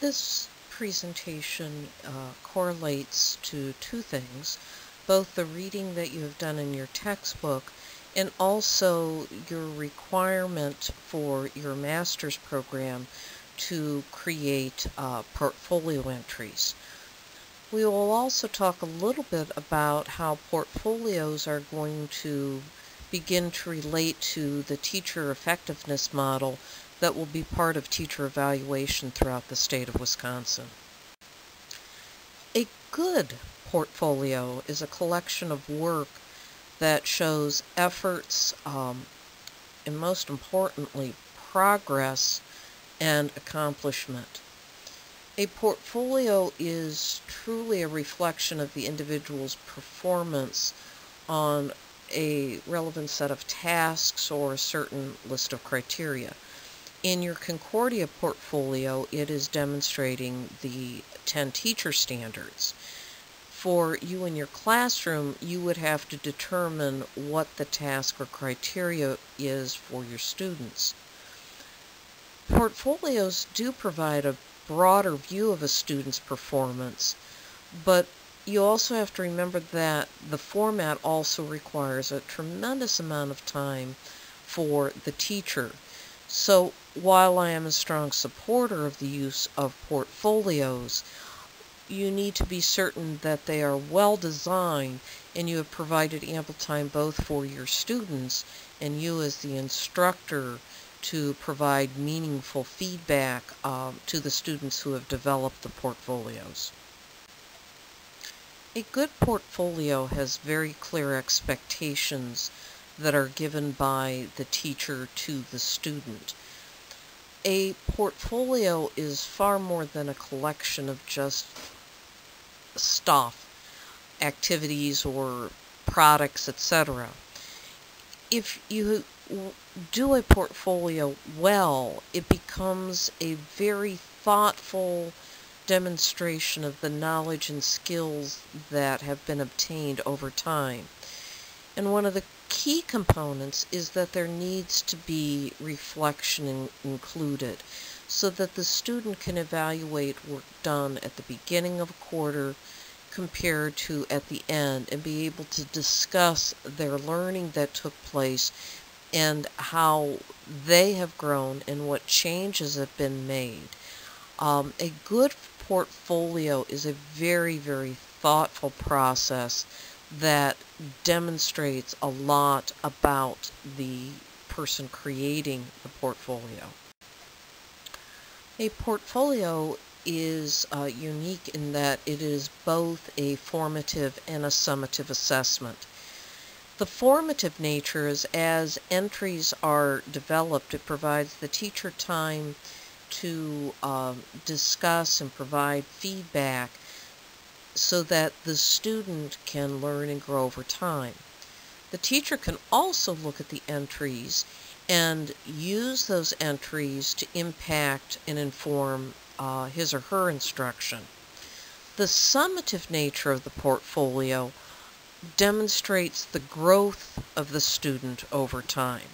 This presentation correlates to two things, both the reading that you have done in your textbook and also your requirement for your master's program to create portfolio entries. We will also talk a little bit about how portfolios are going to begin to relate to the teacher effectiveness model that will be part of teacher evaluation throughout the state of Wisconsin. A good portfolio is a collection of work that shows efforts and most importantly, progress and accomplishment. A portfolio is truly a reflection of the individual's performance on a relevant set of tasks or a certain list of criteria. In your Concordia portfolio, it is demonstrating the 10 teacher standards. For you in your classroom, you would have to determine what the task or criteria is for your students. Portfolios do provide a broader view of a student's performance, but you also have to remember that the format also requires a tremendous amount of time for the teacher. So while I am a strong supporter of the use of portfolios, you need to be certain that they are well designed and you have provided ample time both for your students and you as the instructor to provide meaningful feedback to the students who have developed the portfolios. A good portfolio has very clear expectations that are given by the teacher to the student. A portfolio is far more than a collection of just stuff, activities or products, etc. If you do a portfolio well, it becomes a very thoughtful demonstration of the knowledge and skills that have been obtained over time. And one of the key components is that there needs to be reflection included so that the student can evaluate work done at the beginning of a quarter compared to at the end and be able to discuss their learning that took place and how they have grown and what changes have been made. A good portfolio is a very, very thoughtful process that demonstrates a lot about the person creating the portfolio. A portfolio is unique in that it is both a formative and a summative assessment. The formative nature is as entries are developed, it provides the teacher time to discuss and provide feedback so that the student can learn and grow over time. The teacher can also look at the entries and use those entries to impact and inform his or her instruction. The summative nature of the portfolio demonstrates the growth of the student over time.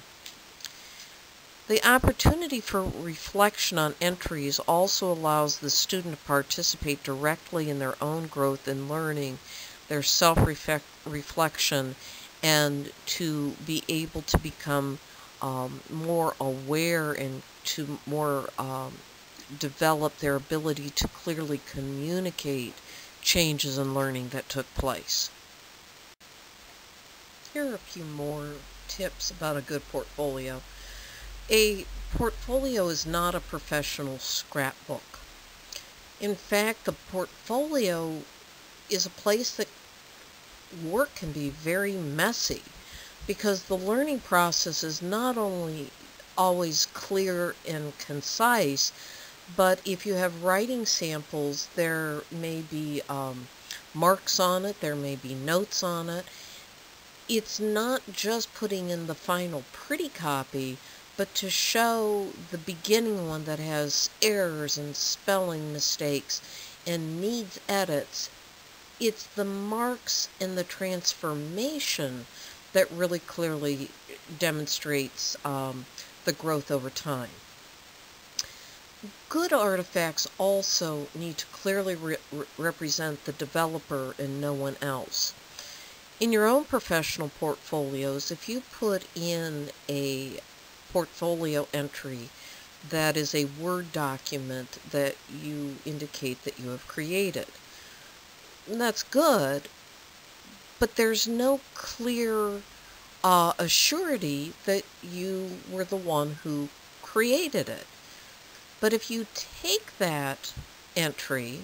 The opportunity for reflection on entries also allows the student to participate directly in their own growth and learning, their self-reflection, and to be able to become more aware and to more develop their ability to clearly communicate changes in learning that took place. Here are a few more tips about a good portfolio. A portfolio is not a professional scrapbook. In fact, the portfolio is a place that work can be very messy because the learning process is not only always clear and concise, but if you have writing samples, there may be marks on it, there may be notes on it. It's not just putting in the final pretty copy, but to show the beginning one that has errors and spelling mistakes and needs edits. It's the marks and the transformation that really clearly demonstrates the growth over time. Good artifacts also need to clearly represent the developer and no one else. In your own professional portfolios, if you put in a portfolio entry that is a Word document that you indicate that you have created, that's good, but there's no clear assurity that you were the one who created it. But if you take that entry,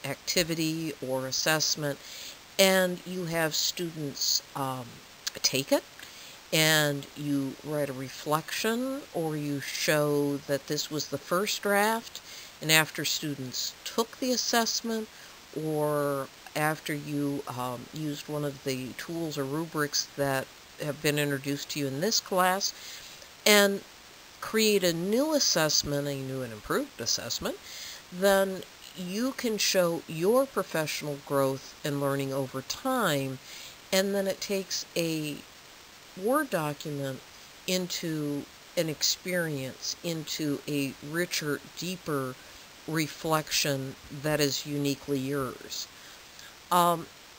activity, or assessment, and you have students take it, and you write a reflection, or you show that this was the first draft, and after students took the assessment, or after you used one of the tools or rubrics that have been introduced to you in this class, and create a new assessment, a new and improved assessment, then you can show your professional growth and learning over time, and then it takes a Word document into an experience, into a richer, deeper reflection that is uniquely yours.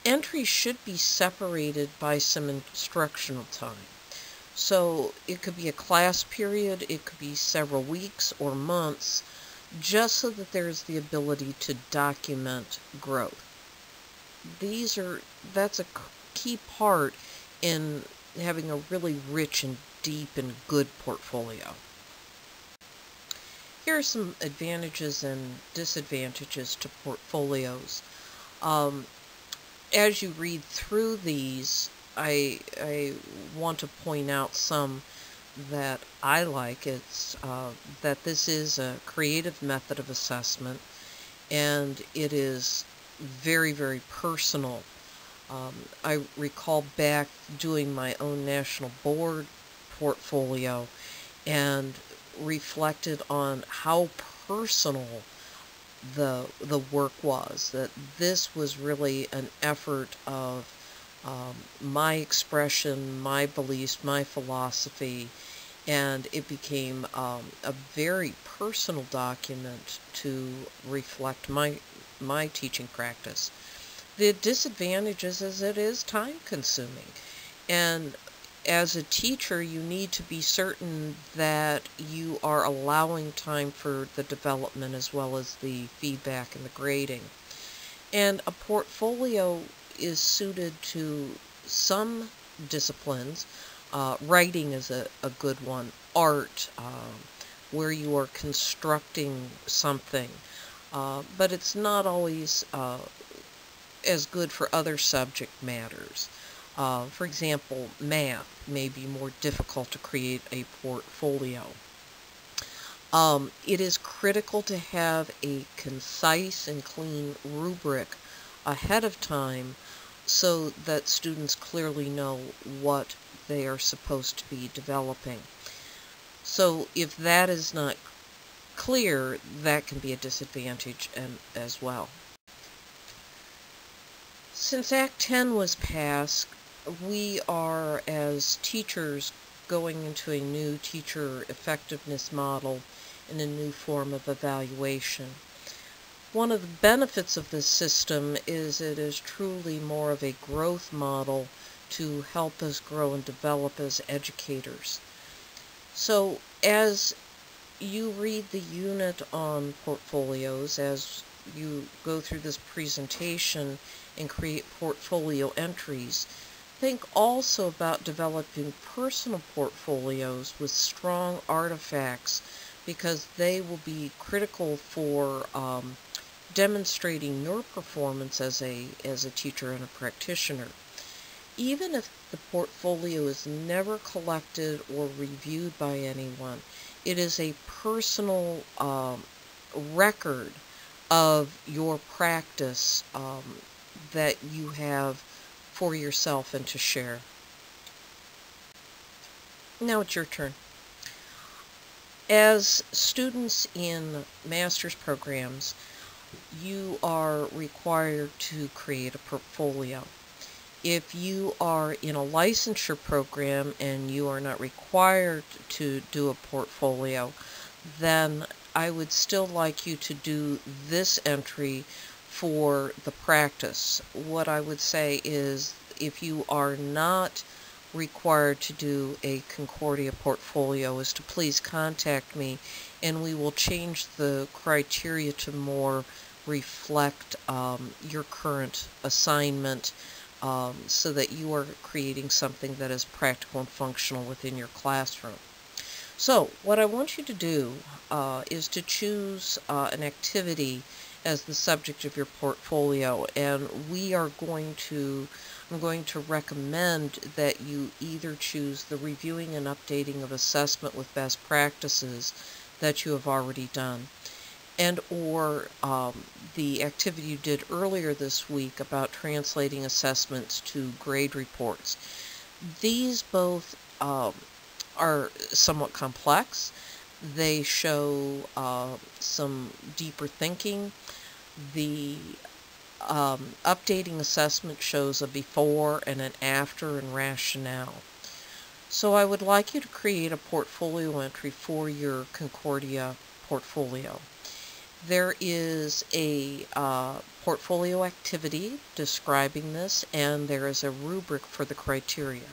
Entries should be separated by some instructional time. So it could be a class period, it could be several weeks or months, just so that there's the ability to document growth. That's a key part in having a really rich and deep and good portfolio. Here are some advantages and disadvantages to portfolios. As you read through these, I want to point out some that I like. It's that this is a creative method of assessment, and it is very, very personal. I recall back doing my own national board portfolio and reflected on how personal the work was, that this was really an effort of my expression, my beliefs, my philosophy, and it became a very personal document to reflect my teaching practice. The disadvantages is it is time consuming, and as a teacher, you need to be certain that you are allowing time for the development as well as the feedback and the grading. And a portfolio is suited to some disciplines. Writing is a good one. Art, where you are constructing something. But it's not always as good for other subject matters. For example, math may be more difficult to create a portfolio. It is critical to have a concise and clean rubric ahead of time so that students clearly know what they are supposed to be developing. So if that is not clear, that can be a disadvantage as well. Since Act 10 was passed, we are, as teachers, going into a new teacher effectiveness model and a new form of evaluation. One of the benefits of this system is it is truly more of a growth model to help us grow and develop as educators. So as you read the unit on portfolios, as you go through this presentation and create portfolio entries, think also about developing personal portfolios with strong artifacts, because they will be critical for demonstrating your performance as a teacher and a practitioner. Even if the portfolio is never collected or reviewed by anyone, it is a personal record of your practice that you have for yourself and to share. Now it's your turn. As students in master's programs, you are required to create a portfolio. If you are in a licensure program and you are not required to do a portfolio, then I would still like you to do this entry for the practice. What I would say is, if you are not required to do a Concordia portfolio, is to please contact me, and we will change the criteria to more reflect your current assignment, so that you are creating something that is practical and functional within your classroom. So what I want you to do is to choose an activity as the subject of your portfolio, and I'm going to recommend that you either choose the reviewing and updating of assessment with best practices that you have already done, and or the activity you did earlier this week about translating assessments to grade reports. These both are somewhat complex. They show some deeper thinking. The updating assessment shows a before and an after and rationale. So I would like you to create a portfolio entry for your Concordia portfolio. There is a portfolio activity describing this, and there is a rubric for the criteria.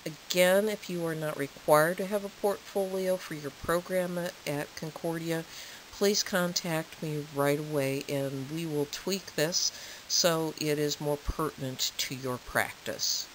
Again, if you are not required to have a portfolio for your program at Concordia, please contact me right away and we will tweak this so it is more pertinent to your practice.